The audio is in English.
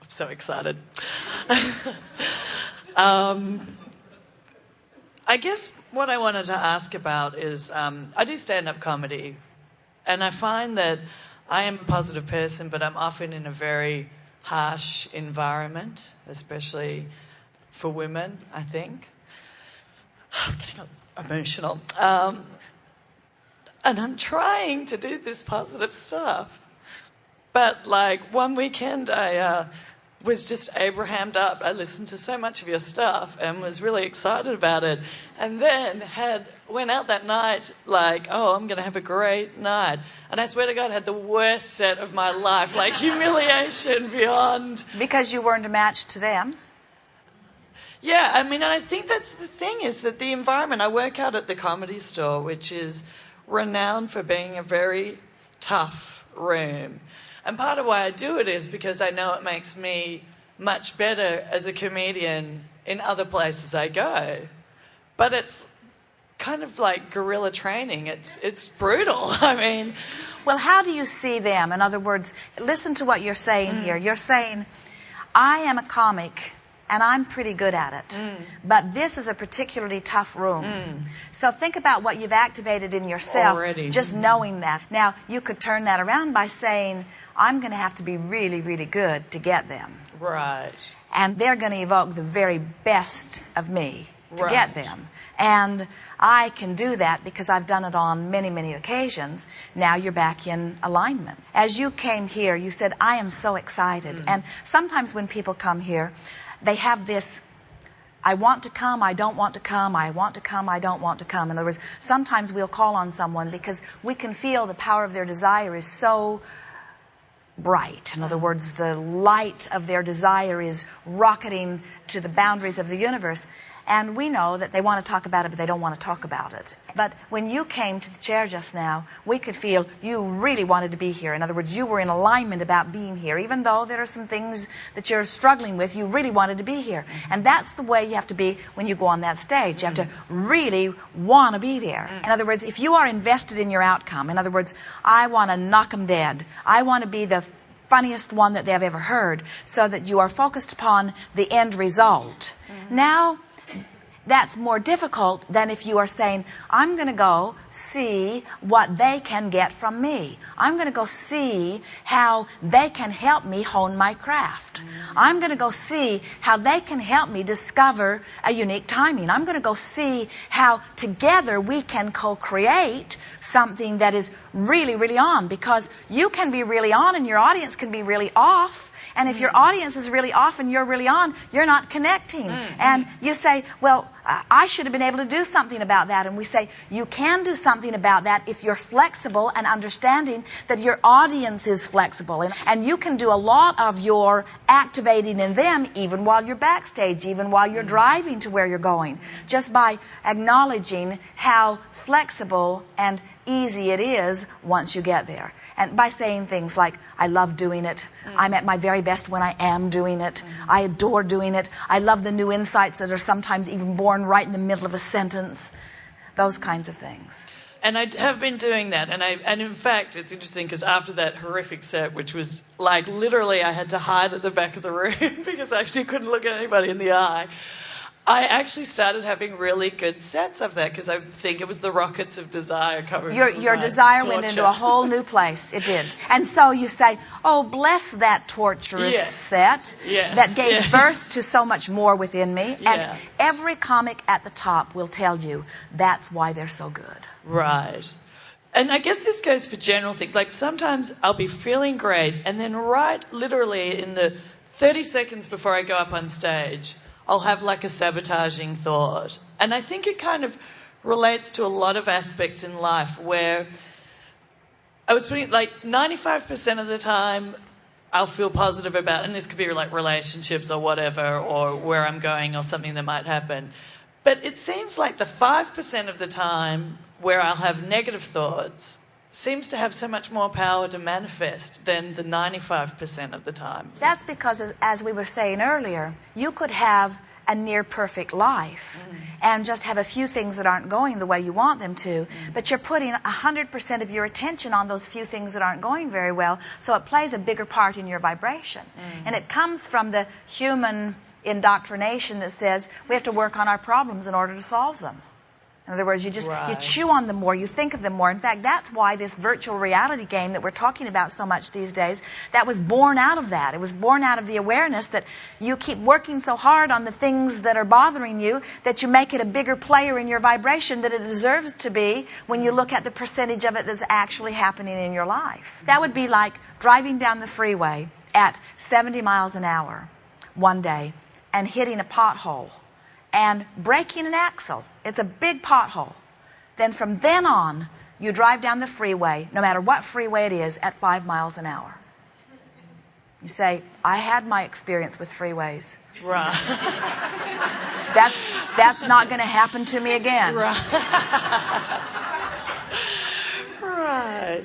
so excited. I guess what I wanted to ask about is I do stand-up comedy, and I find that I am a positive person, but I'm often in a very harsh environment, especially for women, I think. I'm getting emotional. And I'm trying to do this positive stuff. But, like, one weekend I was just Abrahammed up. I listened to so much of your stuff and was really excited about it. And then went out that night like, oh, I'm going to have a great night. And I swear to God, I had the worst set of my life, like humiliation beyond. Because you weren't a match to them? Yeah, I mean, and I think that's the thing, is that the environment, I work out at the Comedy Store, which is renowned for being a very tough room. And part of why I do it is because I know it makes me much better as a comedian in other places I go. But it's kind of like guerrilla training. It's brutal. I mean... Well, how do you see them? In other words, listen to what you're saying here. You're saying, I am a comic and I'm pretty good at it. But this is a particularly tough room. So think about what you've activated in yourself, already. Just knowing that. Now, you could turn that around by saying, I'm going to have to be really, really good to get them. Right. And they're going to evoke the very best of me to Right. get them. And I can do that because I've done it on many, many occasions. Now you're back in alignment. As you came here, you said, I am so excited. And sometimes when people come here, they have this, I want to come, I don't want to come, I want to come, I don't want to come. In other words, sometimes we'll call on someone because we can feel the power of their desire is so bright. In other words, the light of their desire is rocketing to the boundaries of the universe. And we know that they want to talk about it, but they don't want to talk about it. But when you came to the chair just now, we could feel you really wanted to be here. In other words, you were in alignment about being here. Even though there are some things that you're struggling with, you really wanted to be here. And that's the way you have to be when you go on that stage. You have to really want to be there. In other words, if you are invested in your outcome, in other words, I want to knock them dead. I want to be the funniest one that they've ever heard, so that you are focused upon the end result. Now, that's more difficult than if you are saying, I'm going to go see what they can get from me. I'm going to go see how they can help me hone my craft. I'm going to go see how they can help me discover a unique timing. I'm going to go see how together we can co-create something that is really, really on, because you can be really on and your audience can be really off. And if your audience is really off and you're really on, you're not connecting. And you say, well, I should have been able to do something about that. And we say, you can do something about that if you're flexible and understanding that your audience is flexible. And you can do a lot of your activating in them even while you're backstage, even while you're driving to where you're going, just by acknowledging how flexible and easy it is once you get there. And by saying things like, I love doing it. I'm at my very best when I am doing it. I adore doing it. I love the new insights that are sometimes even born right in the middle of a sentence. Those kinds of things. And I have been doing that. And in fact, it's interesting because after that horrific set, which was like literally I had to hide at the back of the room because I actually couldn't look at anybody in the eye, I actually started having really good sets of that because I think it was the rockets of desire covering your desire went into a whole new place. It did. And so you say, oh, bless that torturous set that gave birth to so much more within me. And every comic at the top will tell you that's why they're so good. Right. And I guess this goes for general things. Like sometimes I'll be feeling great and then right literally in the 30 seconds before I go up on stage, I'll have like a sabotaging thought. And I think it kind of relates to a lot of aspects in life where I was putting like 95% of the time I'll feel positive about, and this could be like relationships or whatever, or where I'm going or something that might happen. But it seems like the 5% of the time where I'll have negative thoughts seems to have so much more power to manifest than the 95% of the time. That's because, as we were saying earlier, you could have a near perfect life and just have a few things that aren't going the way you want them to, but you're putting 100% of your attention on those few things that aren't going very well, so it plays a bigger part in your vibration. And it comes from the human indoctrination that says we have to work on our problems in order to solve them. In other words, you chew on them more, you think of them more. In fact, that's why this virtual reality game that we're talking about so much these days, that was born out of that. It was born out of the awareness that you keep working so hard on the things that are bothering you that you make it a bigger player in your vibration that it deserves to be when you look at the percentage of it that's actually happening in your life. That would be like driving down the freeway at 70 miles an hour one day and hitting a pothole and breaking an axle. It's a big pothole. Then from then on, you drive down the freeway, no matter what freeway it is, at 5 miles an hour. You say, I had my experience with freeways. Right. That's not going to happen to me again. Right. Right.